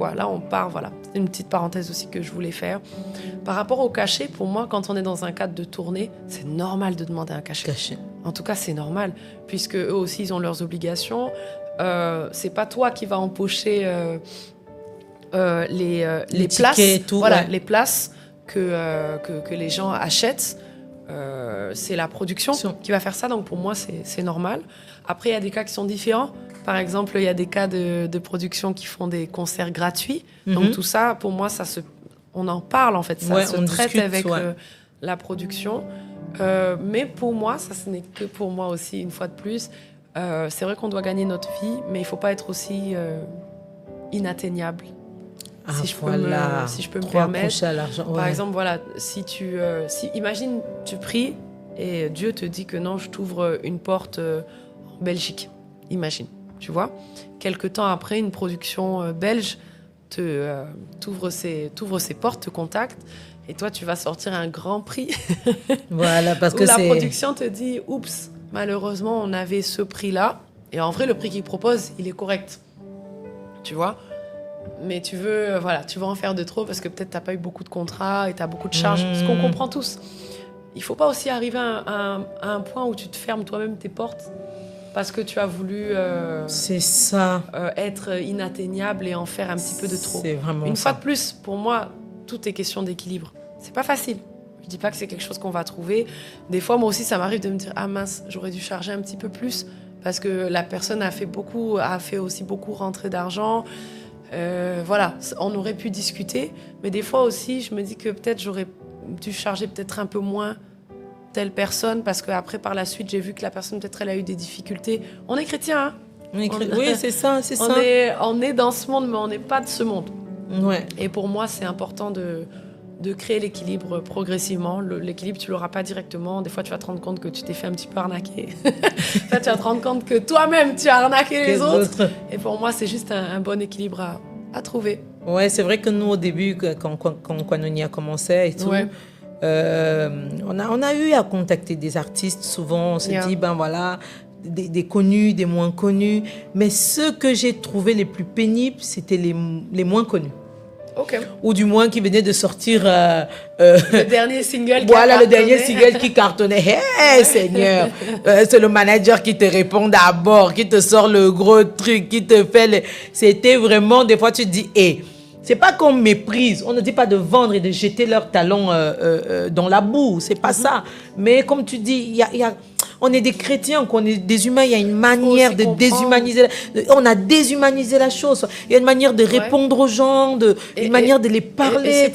quoi. Là, on part, voilà. C'est une petite parenthèse aussi que je voulais faire. Par rapport au cachet, pour moi, quand on est dans un cadre de tournée, c'est normal de demander un cachet. En tout cas, c'est normal, puisque eux aussi, ils ont leurs obligations. C'est pas toi qui vas empocher les places, tout, voilà, les places que les gens achètent. C'est la production qui va faire ça, donc pour moi, c'est normal. Après, il y a des cas qui sont différents. Par exemple, il y a des cas de production qui font des concerts gratuits. Donc tout ça, pour moi, on en parle en fait. Ça se traite discute, avec la production. Mais pour moi, ça ce n'est que pour moi aussi, une fois de plus. C'est vrai qu'on doit gagner notre vie, mais il ne faut pas être aussi inatteignable. Si je peux me permettre. Par exemple, voilà, imagine, tu pries et Dieu te dit que non, je t'ouvre une porte en Belgique. Imagine. Tu vois, quelque temps après, une production belge t'ouvre ses portes, te contacte, et toi, tu vas sortir un grand prix. Voilà, parce que la production te dit, oups, malheureusement, on avait ce prix-là, et en vrai, le prix qu'ils proposent, il est correct. Tu vois, mais tu veux en faire de trop parce que peut-être t'as pas eu beaucoup de contrats et t'as beaucoup de charges, ce qu'on comprend tous. Il faut pas aussi arriver à un point où tu te fermes toi-même tes portes. Parce que tu as voulu être inatteignable et en faire un petit peu de trop. C'est vraiment Une fois de plus, pour moi, tout est question d'équilibre. C'est pas facile. Je dis pas que c'est quelque chose qu'on va trouver. Des fois, moi aussi, ça m'arrive de me dire « Ah mince, j'aurais dû charger un petit peu plus. » Parce que la personne a fait aussi beaucoup rentrer d'argent. Voilà, on aurait pu discuter. Mais des fois aussi, je me dis que peut-être j'aurais dû charger peut-être un peu moins telle personne, parce qu'après, par la suite, j'ai vu que la personne, peut-être, elle a eu des difficultés. On est chrétien, hein? Oui, c'est ça. On est dans ce monde, mais on n'est pas de ce monde. Ouais. Et pour moi, c'est important de créer l'équilibre progressivement. L'équilibre, tu ne l'auras pas directement. Des fois, tu vas te rendre compte que tu t'es fait un petit peu arnaquer. Tu vas te rendre compte que toi-même, tu as arnaqué les autres. Et pour moi, c'est juste un bon équilibre à trouver. Ouais, c'est vrai que nous, au début, quand Koinonia commençait et tout, on a eu à contacter des artistes. Souvent, on se dit, ben voilà, des connus, des moins connus. Mais ceux que j'ai trouvés les plus pénibles, c'était les moins connus. Okay. Ou du moins qui venaient de sortir le dernier single le dernier single qui cartonnait. Hey Seigneur, c'est le manager qui te répond d'abord, qui te sort le gros truc, qui te fait c'était vraiment, des fois tu te dis c'est pas qu'on méprise, on ne dit pas de vendre et de jeter leurs talents dans la boue, c'est pas ça. Mais comme tu dis, on est des chrétiens, on est des humains, il y a une manière de déshumaniser. On a déshumanisé la chose. Il y a une manière de répondre aux gens, une manière de les parler.